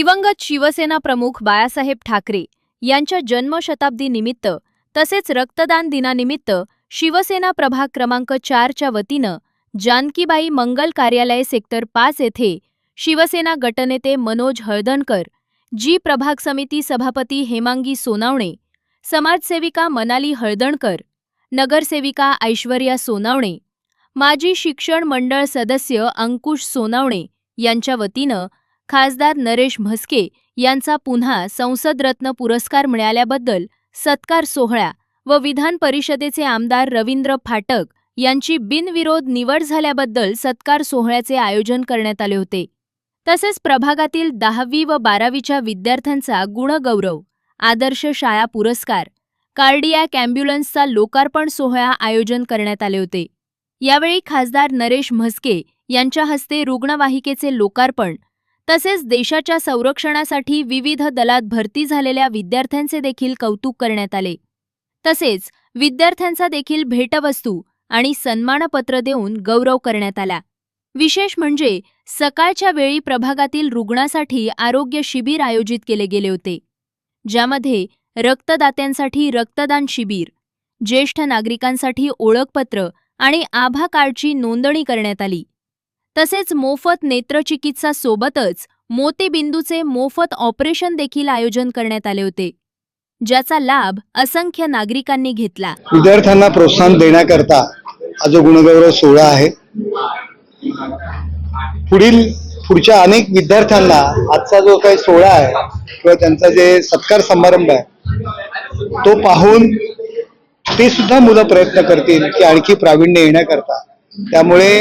दिवंगत शिवसेना प्रमुख बाळासाहेब ठाकरे यांच्या जन्मशताब्दी निमित्त तसेच रक्तदान दिनानिमित्त शिवसेना प्रभाग क्रमांक 4च्या वतीनं जानकीबाई मंगल कार्यालय सेक्टर 5 येथे शिवसेना गटनेते मनोज हळदणकर, जी प्रभाग समिती सभापती हेमांगी सोनावणे, समाजसेविका मनाली हळदणकर, नगरसेविका ऐश्वर्या सोनावणे, माजी शिक्षण मंडळ सदस्य अंकुश सोनावणे यांच्या वतीनं खासदार नरेश म्हस्के यांचा पुन्हा संसदरत्न पुरस्कार मिळाल्याबद्दल सत्कार सोहळा व विधान परिषदेचे आमदार रवींद्र फाटक यांची बिनविरोध निवड झाल्याबद्दल सत्कार सोहळ्याचे आयोजन करण्यात आले होते. तसेच प्रभागातील 10वी व 12वीच्या विद्यार्थ्यांचा गुणगौरव, आदर्श शाळा पुरस्कार, कार्डियॅक अँब्युलन्सचा लोकार्पण सोहळा आयोजन करण्यात आले होते. यावेळी खासदार नरेश म्हस्के यांच्या हस्ते रुग्णवाहिकेचे लोकार्पण तसेच देशाच्या संरक्षणासाठी विविध दलात भरती झालेल्या विद्यार्थ्यांचे देखील कौतुक करण्यात आले. तसेच विद्यार्थ्यांचा देखील भेटवस्तू आणि सन्मानपत्र देऊन गौरव करण्यात आला. विशेष म्हणजे सकाळच्या वेळी प्रभागातील रुग्णासाठी आरोग्य शिबिर आयोजित केले गेले होते, ज्यामध्ये रक्तदात्यांसाठी रक्तदान शिबिर, ज्येष्ठ नागरिकांसाठी ओळखपत्र आणि आभा कार्डची नोंदणी करण्यात आली. तसेच मोफत नेत्रचिकित्सा सोबतच मोतीबिंदूचे मोफत ऑपरेशन देखील आयोजन करण्यात आले होते, ज्याचा लाभ असंख्य नागरिकांनी घेतला. विद्यार्थ्यांना प्रोत्साहन देण्याकरता हा जो गुणगौरव सोहळा आहे, पुढच्या अनेक विद्यार्थ्यांना आजचा जो काही सोहळा आहे किंवा त्यांचा जे सत्कार समारंभ आहे तो पाहून ते सुद्धा मुलं प्रयत्न करतील की आणखी प्रावीण्य येण्याकरता. त्यामुळे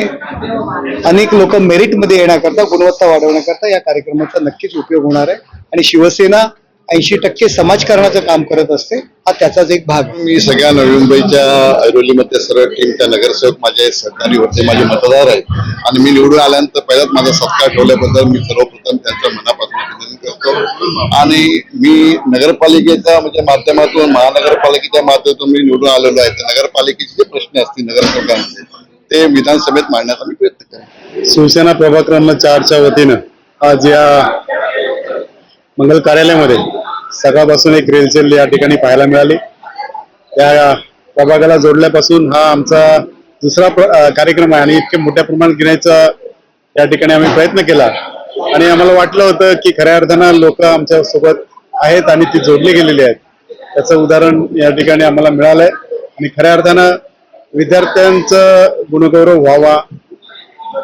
अनेक लोक मेरिटमध्ये येण्याकरता, गुणवत्ता वाढवण्याकरता या कार्यक्रमाचा नक्कीच उपयोग होणार आहे. आणि शिवसेना 80% समाजकारणाचं काम करत असते, हा त्याचाच एक भाग. मी सगळ्या नवी मुंबईच्या ऐरोलीमध्ये सर्व टीमच्या नगरसेवक माझे सहकारी होते, माझे मतदार आहेत आणि मी निवडून आल्यानंतर पहिलाच माझा सत्कार ठेवल्याबद्दल मी सर्वप्रथम त्यांचं मनापासून अभिनंदन करतो. आणि मी नगरपालिकेच्या म्हणजे माध्यमातून, महानगरपालिकेच्या माध्यमातून मी निवडून आलेलो आहे. तर नगरपालिकेचे जे प्रश्न असतील नगरसेवकांचे ते विधानसभेत मांडण्याचा मी प्रयत्न करेन. शिवसेना प्रभाग क्रमांक 4च्या वतीनं आज या मंगल कार्यालयामध्ये सकाळपासून एक रेलचेल या ठिकाणी पाहायला मिळाली. त्या प्रभागाला जोडल्यापासून हा आमचा दुसरा कार्यक्रम आहे आणि इतके मोठ्या प्रमाणात घेण्याचा या ठिकाणी आम्ही प्रयत्न केला आणि आम्हाला वाटलं होतं की खऱ्या अर्थानं लोक आमच्या सोबत आहेत आणि ती जोडली गेलेली आहेत. त्याचं उदाहरण या ठिकाणी आम्हाला मिळालंय आणि खऱ्या अर्थानं विद्यार्थ्यांचं गुणगौरव व्हावा,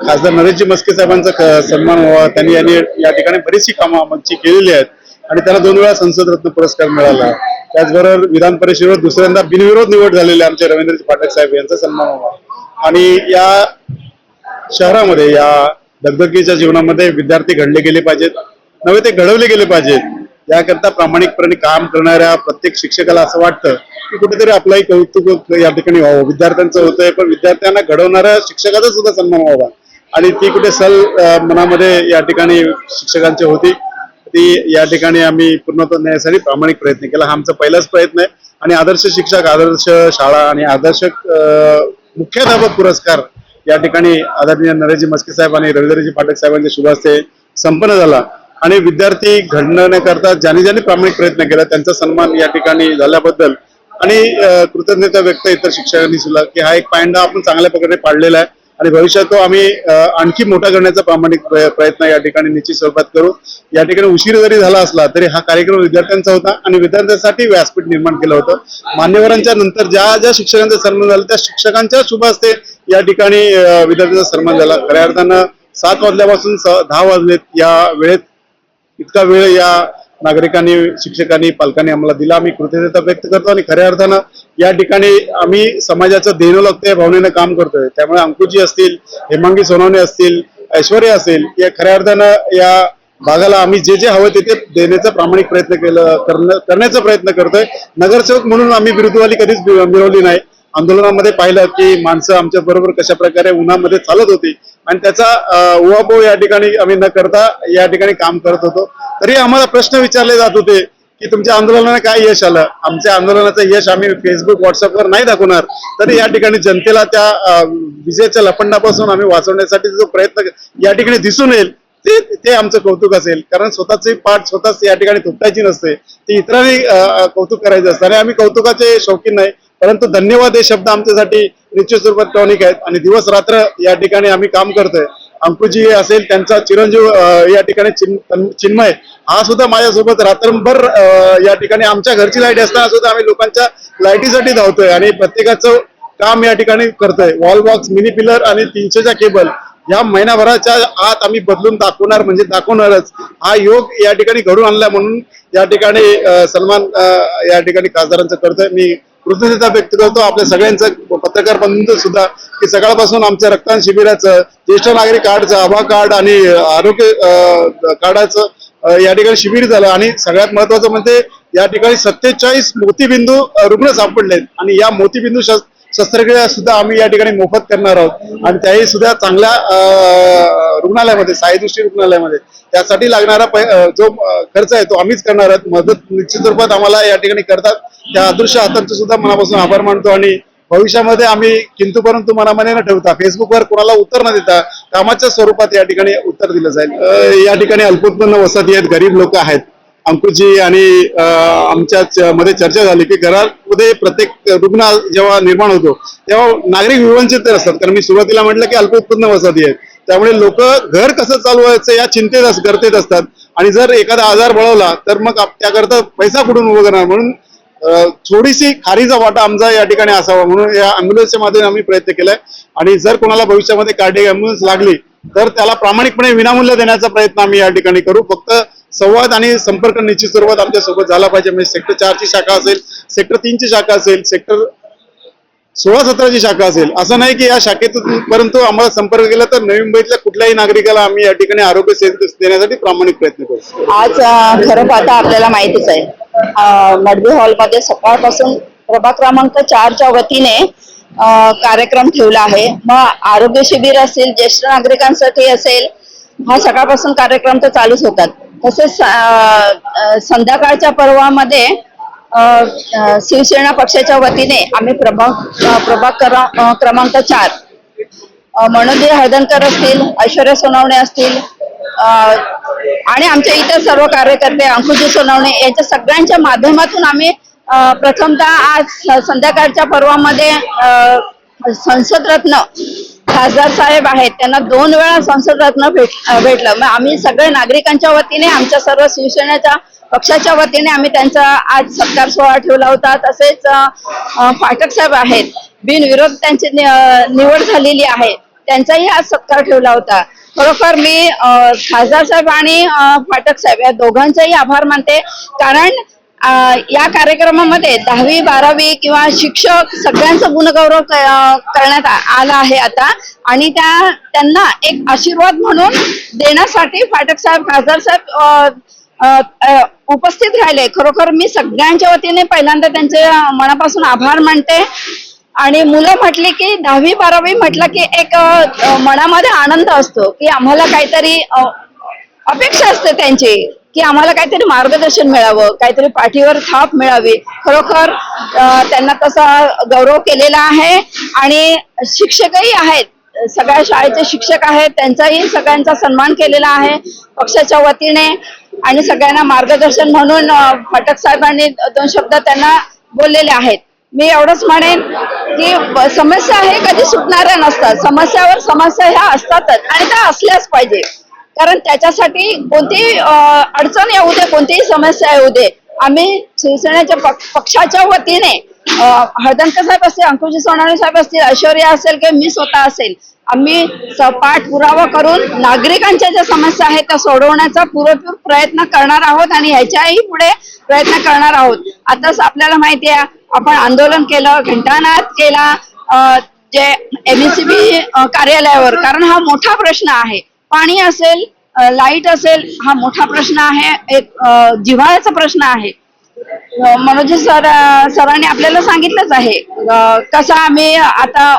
खासदार नरेशजी म्हस्के साहेबांचा सन्मान व्हावा. त्यांनी या ठिकाणी बरीचशी कामं आमची केलेली आहेत आणि त्याला 2 वेळा संसदरत्न पुरस्कार मिळाला. त्याचबरोबर विधान परिषदेवर दुसऱ्यांदा बिनविरोध निवड झालेले आमचे रवींद्रजी फाटक साहेब यांचा सन्मान व्हावा. आणि या शहरामध्ये, या दगदगीच्या जीवनामध्ये विद्यार्थी घडले गेले पाहिजेत, नव्हे ते घडवले गेले पाहिजेत. याकरता प्रामाणिकपणे काम करणाऱ्या प्रत्येक शिक्षकाला असं वाटतं की कुठेतरी आपलाही कौतुक या ठिकाणी व्हावं. विद्यार्थ्यांचं होतंय, पण विद्यार्थ्यांना घडवणाऱ्या शिक्षकाचा सुद्धा सन्मान व्हावा. आणि ती कुठे मनामध्ये या ठिकाणी शिक्षकांची होती, ती या ठिकाणी आम्ही पूर्णत्व नेण्यासाठी प्रामाणिक प्रयत्न केला. हा आमचा पहिलाच प्रयत्न आहे. आणि आदर्श शिक्षक, आदर्श शाळा आणि आदर्श मुख्याध्यापक पुरस्कार या ठिकाणी आदरणीय नरेशजी म्हस्के साहेब आणि रवींद्रजी फाटक साहेबांच्या शुभ हस्ते संपन्न झाला. आणि विद्यार्थी घडण्याकरता ज्यांनी ज्यांनी प्रामाणिक प्रयत्न केला त्यांचा सन्मान या ठिकाणी झाल्याबद्दल आणि कृतज्ञता व्यक्त इतर शिक्षकांनी सुद्धा की हा एक पायंडा आपण चांगल्या प्रकारे पाडलेला आहे आणि भविष्यात तो आम्ही आणखी मोठा करण्याचा प्रामाणिक प्रयत्न या ठिकाणी निश्चित स्वरूपात करू. या ठिकाणी उशीर जरी झाला असला तरी हा कार्यक्रम विद्यार्थ्यांचा होता आणि विद्यार्थ्यांसाठी व्यासपीठ निर्माण केलं होतं. मान्यवरांच्या नंतर ज्या ज्या शिक्षकांचा सन्मान झाला त्या शिक्षकांच्या शुभ हस्ते या ठिकाणी विद्यार्थ्यांचा सन्मान झाला. खऱ्या अर्थानं 7 वाजल्यापासून 10 वाजलेत, या वेळेत इतका वेळ या नागरिकांनी, शिक्षकांनी, पालकांनी आम्हाला दिला. आम्ही कृतज्ञता व्यक्त करतो आणि खऱ्या अर्थानं या ठिकाणी आम्ही समाजाचं देणं लागतं या भावनेनं काम करतोय. त्यामुळे अंकुशजी असतील, हेमांगी सोनावणे असतील, ऐश्वर्या असेल, या खऱ्या अर्थानं या भागाला आम्ही जे जे हवं ते देण्याचा प्रामाणिक प्रयत्न करण्याचा प्रयत्न करतोय. नगरसेवक म्हणून आम्ही विरुद्धवाली कधीच मिळवली नाही. आंदोलनामध्ये पाहिलं की माणसं आमच्या बरोबर कशा प्रकारे उन्हामध्ये चालत होती आणि त्याचा उहापोह या ठिकाणी आम्ही न करता या ठिकाणी काम करत होतो. तरी आम्हाला प्रश्न विचारले जात होते की तुमच्या आंदोलनाने काय यश आलं. आमच्या आंदोलनाचं यश आम्ही फेसबुक, व्हॉट्सअपवर नाही दाखवणार, तरी या ठिकाणी जनतेला त्या विजेच्या लपंडापासून आम्ही वाचवण्यासाठी जो प्रयत्न या ठिकाणी दिसून येईल ते आमचं कौतुक असेल, कारण स्वतःची पाठ स्वतःच या ठिकाणी तुटायची नसते, ती इतरांनी कौतुक करायचं असतं. आणि आम्ही कौतुकाचे शौकीन नाही, परंतु धन्यवाद हे शब्द आमच्यासाठी निश्चित स्वरूपात टॉनिक आहेत. आणि दिवस रात्र या ठिकाणी आम्ही काम करतोय. अंकुजी असेल, त्यांचा चिरंजीव या ठिकाणी चिन्मय हा सुद्धा माझ्यासोबत रात्रभर या ठिकाणी आमच्या घरची लाईट असताना सुद्धा आम्ही लोकांच्या लाईटीसाठी धावतोय आणि प्रत्येकाचं काम या ठिकाणी करतोय. वॉल बॉक्स, मिनी पिलर आणि 300च्या केबल या महिनाभराच्या आत आम्ही बदलून दाखवणार, म्हणजे दाखवणारच. हा योग या ठिकाणी घडून आणला, म्हणून या ठिकाणी सन्मान या ठिकाणी खासदारांचं करतोय. मी कृतज्ञता व्यक्त करतो आपल्या सगळ्यांचं, पत्रकार बंधूंचं सुद्धा, की सकाळपासून आमच्या रक्तदान शिबिराचं, ज्येष्ठ नागरिक कार्डचं, आभा कार्ड आणि आरोग्य कार्डाचं या ठिकाणी शिबिर झालं. आणि सगळ्यात महत्वाचं म्हणजे या ठिकाणी 47 मोतीबिंदू रुग्ण सापडलेत आणि या मोतीबिंदू शस्त्रक्रिया सुद्धा आम्ही या ठिकाणी मोफत करणार आहोत आणि त्याही सुद्धा चांगल्या रुग्णालयामध्ये, साईदृष्टी रुग्णालयामध्ये. त्यासाठी लागणारा जो खर्च आहे तो आम्हीच करणार आहोत. मदत निश्चित रूपात आम्हाला या ठिकाणी करतात, त्या अदृश्य हातांचे सुद्धा मनापासून आभार मानतो. आणि भविष्यामध्ये आम्ही किंतु परंतु मनामध्ये न ठेवता, फेसबुकवर कोणाला उत्तर न देता कामाच्या स्वरूपात या ठिकाणी उत्तर दिलं जाईल. या ठिकाणी अल्पोत्पन्न वसती आहेत, गरीब लोक आहेत. अंकुशजी आणि आमच्या मध्ये चर्चा झाली की घरामध्ये प्रत्येक रुग्ण जेव्हा निर्माण होतो तेव्हा नागरिक विवंचित असतात, कारण मी सुरुवातीला म्हटलं की अल्पोत्पन्न वसती आहे, त्यामुळे लोक घर कसं चालवायचं या चिंतेत करतेत असतात. आणि जर एखादा आजार बळवला तर मग त्याकरता पैसा कुठून उभं करणार, म्हणून थोडीशी खारीचा वाटा आमचा या ठिकाणी असावा, म्हणून या अँब्युलन्सच्या माध्यमातून आम्ही प्रयत्न केलाय. आणि जर कोणाला भविष्यामध्ये कार्डियक अँब्युलन्स लागली तर त्याला प्रामाणिकपणे विनामूल्य देण्याचा प्रयत्न आम्ही या ठिकाणी करू. फक्त संवाद आणि संपर्क निश्चित स्वरूपात आमच्या सोबत झाला पाहिजे. म्हणजे सेक्टर 4ची शाखा असेल, सेक्टर 3ची शाखा असेल, सेक्टर 16-17ची शाखा असेल, असं नाही की या शाखेतून परंतु आम्हाला संपर्क केला तर नवी मुंबईतल्या कुठल्याही नागरिकाला आम्ही या ठिकाणी आरोग्य सेवा देण्यासाठी प्रामाणिक प्रयत्न करू. आज खरं पाहता आपल्याला माहितीच आहे, मडवी हॉलमध्ये सकाळपासून प्रभाग क्रमांक 4च्या वतीने कार्यक्रम ठेवला आहे. मग आरोग्य शिबिर असेल, ज्येष्ठ नागरिकांसाठी असेल, हा सकाळपासून कार्यक्रम तर चालूच होतात. तसेच संध्याकाळच्या पर्वामध्ये शिवसेना पक्षाच्या वतीने आम्ही प्रभाग क्रमांक 4 मनोज हळदणकर असतील, ऐश्वर्या सोनवणे असतील आणि आमचे इतर सर्व कार्यकर्ते, अंकुशजी सोनवणे, यांच्या सगळ्यांच्या माध्यमातून आम्ही प्रथमतः आज संध्याकाळच्या पर्वामध्ये संसद रत्न खासदार साहेब आहेत, त्यांना 2 वेळा संसद रत्न भेटलं. मग आम्ही सगळे नागरिकांच्या वतीने, आमच्या सर्व शिवसेनेच्या पक्षाच्या वतीने आम्ही त्यांचा आज सत्कार सोहळा ठेवला होता. तसेच फाटक साहेब आहेत, बिनविरोध त्यांची निवड झालेली आहे, त्यांचाही आज सत्कार ठेवला होता. खरोखर मी खासदार साहेब आणि फाटक साहेब या दोघांचाही आभार मानते, कारण या कार्यक्रमामध्ये 10वी 12वी किंवा शिक्षक सगळ्यांचा गुणगौरव करण्यात आला आहे आता. आणि त्यांना एक आशीर्वाद म्हणून देण्यासाठी फाटक साहेब, खासदार साहेब उपस्थित राहिले. खरोखर मी सगळ्यांच्या वतीने पहिल्यांदा त्यांचे मनापासून आभार मानते. आणि मुलं म्हटली की 10वी 12वी म्हटलं की एक मनामध्ये आनंद असतो की आम्हाला काहीतरी अपेक्षा असते त्यांची, की आम्हाला काहीतरी मार्गदर्शन मिळावं, काहीतरी पाठीवर थाप मिळावी. खरोखर त्यांना तसा गौरव केलेला आहे. आणि शिक्षकही आहेत, सगळ्या शाळेचे शिक्षक आहेत, त्यांचाही सगळ्यांचा सन्मान केलेला आहे पक्षाच्या वतीने. आणि सगळ्यांना मार्गदर्शन म्हणून फाटक साहेबांनी 2 शब्द त्यांना बोललेले आहेत. मी एवढंच म्हणेन की समस्या हे कधी सुटणाऱ्या नसतात, समस्यावर समस्या ह्या असतातच आणि त्या असल्याच पाहिजे. कारण त्याच्यासाठी कोणतीही अडचण येऊ दे, कोणतीही समस्या येऊ दे, आम्ही शिवसेनेच्या पक्षाच्या वतीने हळदणकर साहेब असतील, अंकुशजी सोनवणे साहेब असतील, ऐश्वर्या असेल किंवा मी स्वतः असेल, आम्ही पाठपुरावा करून नागरिकांच्या ज्या समस्या आहेत त्या सोडवण्याचा पुरेपूर प्रयत्न करणार आहोत आणि ह्याच्याही पुढे प्रयत्न करणार आहोत. आताच आपल्याला माहिती आहे, आपण आंदोलन केलं, घंटानाद केला जे MSCB कार्यालयावर, कारण हा मोठा प्रश्न आहे. पाणी असेल, लाईट असेल, हा मोठा प्रश्न आहे, एक जिव्हाळ्याचा प्रश्न आहे. मनोज सरांनी आपल्याला सांगितलंच आहे कसं आम्ही आता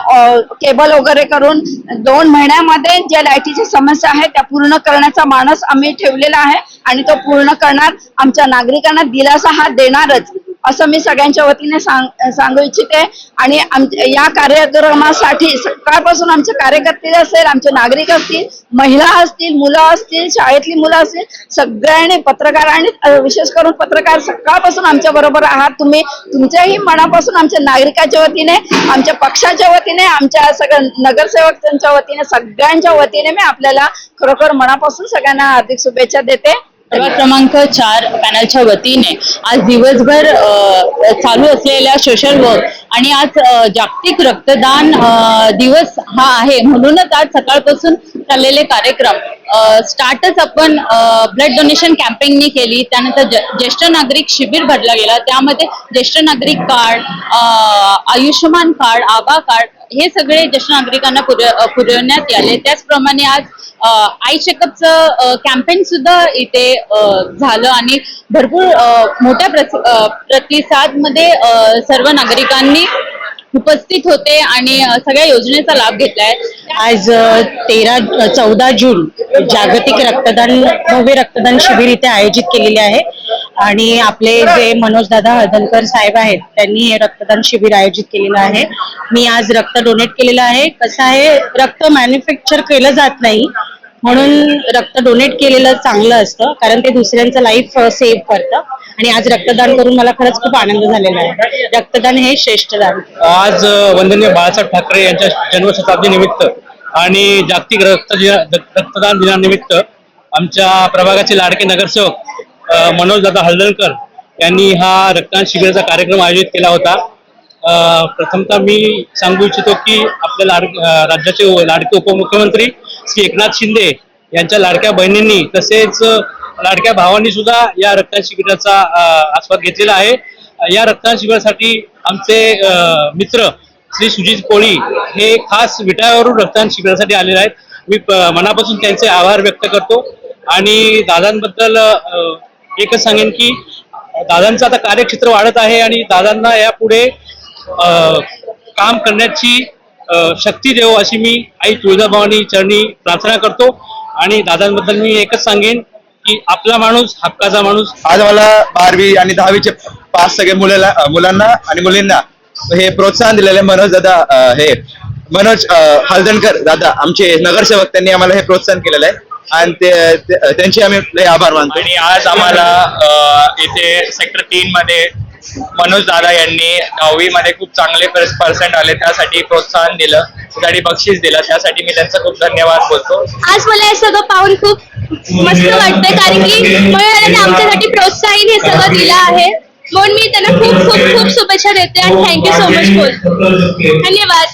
केबल वगैरे करून 2 महिन्यामध्ये ज्या लाईटीची समस्या आहे त्या पूर्ण करण्याचा मानस आम्ही ठेवलेला आहे आणि तो पूर्ण करणार. आमच्या नागरिकांना दिलासा हा देणारच. असं मी सगळ्यांच्या वतीने सांगू इच्छिते. आणि या कार्यक्रमासाठी सकाळपासून आमचे कार्यकर्ते असेल, आमचे नागरिक असतील, महिला असतील, मुलं असतील, शाळेतली मुलं असतील, सगळ्यांनी पत्रकारांनी विशेष करून पत्रकार सकाळपासून आमच्या बरोबर आहात. तुम्ही तुमच्याही मनापासून आमच्या नागरिकाच्या वतीने, आमच्या पक्षाच्या वतीने, आमच्या सगळ्या नगरसेवकांच्या वतीने, सगळ्यांच्या वतीने मी आपल्याला खरोखर मनापासून सगळ्यांना हार्दिक शुभेच्छा देते. प्रभाग क्रमांक 4 पॅनलच्या वतीने आज दिवसभर चालू असलेल्या सोशल वर्क आणि आज जागतिक रक्तदान दिवस हा आहे, म्हणूनच आज सकाळपासून चाललेले कार्यक्रम स्टार्टच आपण ब्लड डोनेशन कॅम्पेननी केली. त्यानंतर ज्येष्ठ नागरिक शिबिर भरला गेला, त्यामध्ये ज्येष्ठ नागरिक कार्ड, आयुष्यमान कार्ड, आभा कार्ड हे सगळे ज्येष्ठ नागरिकांना पुरवण्यात आले. त्याचप्रमाणे आज आई चेकअपचं कॅम्पेन सुद्धा इथे झालं आणि भरपूर मोठ्या प्रतिसाद मध्ये सर्व नागरिकांनी उपस्थित होते आणि सगळ्या योजनेचा लाभ घेतलाय. आज 14 जून जागतिक भव्य रक्तदान शिबिर इथे आयोजित केलेले आहे आणि आपले जे मनोजदादा हळदणकर साहेब आहेत त्यांनी हे रक्तदान शिबिर आयोजित केलेलं आहे. मी आज रक्त डोनेट केलेलं आहे. कसं आहे, रक्त मॅन्युफॅक्चर केलं जात नाही, म्हणून रक्त डोनेट केलेलं चांगलं असतं, कारण ते दुसऱ्यांचं लाईफ सेव्ह करतं. आणि आज रक्तदान करून मला खरंच खूप आनंद झालेला आहे. रक्तदान हे श्रेष्ठ दान. आज वंदनीय बाळासाहेब ठाकरे यांच्या जन्मशताब्दी निमित्त आणि जागतिक रक्तदान दिनानिमित्त आमच्या प्रभागाचे लाडके नगरसेवक मनोजदादा हळदणकर यांनी हा रक्तदान शिबिराचा कार्यक्रम आयोजित केला होता. प्रथमतः मी सांगू इच्छितो की आपल्या राज्याचे लाडके उपमुख्यमंत्री श्री एकनाथ शिंदे यांच्या लाडक्या बहिणींनी तसेच लाडक्या भावांनी सुद्धा या रक्तदान शिबिराचा आस्वाद घेतलेला आहे. या रक्तदान शिबिरासाठी आमचे मित्र श्री सुजित कोळी हे खास विटाळ्यावरून रक्तदान शिबिरासाठी आलेले आहेत. मी मनापासून त्यांचे आभार व्यक्त करतो आणि दादांबद्दल एकच सांगेन की दादांचं आता कार्यक्षेत्र वाढत आहे आणि दादांना यापुढे काम करण्याची शक्ती देव अशी मी आई तुळजाभवानी चरणी प्रार्थना करतो. आणि दादांबद्दल मी एकच सांगेन की आपला माणूस हक्काचा माणूस. आज मला 12वी आणि 10वीचे पास सगळे मुलांना आणि मुलींना हे प्रोत्साहन दिलेले मनोज हळदणकर दादा आमचे नगरसेवक, त्यांनी आम्हाला हे प्रोत्साहन केलेलं आहे आणि त्यांचे आम्ही लय आभार मानतो. आणि आज आम्हाला इथे सेक्टर 3 मध्ये मनोज दादा यांनी 9वी मध्ये खूप चांगले पर्सेंट आले, त्यासाठी प्रोत्साहन दिलं, त्यासाठी बक्षीस दिलं, त्यासाठी मी त्यांचा खूप धन्यवाद बोलतो. आज मला हे सगळं पाहून खूप मस्त वाटतंय, कारण की मंडळाने आमच्यासाठी प्रोत्साहन हे सगळं दिलं आहे, म्हणून मी त्यांना खूप खूप खूप शुभेच्छा देते आणि थँक्यू सो मच बोलतो. धन्यवाद.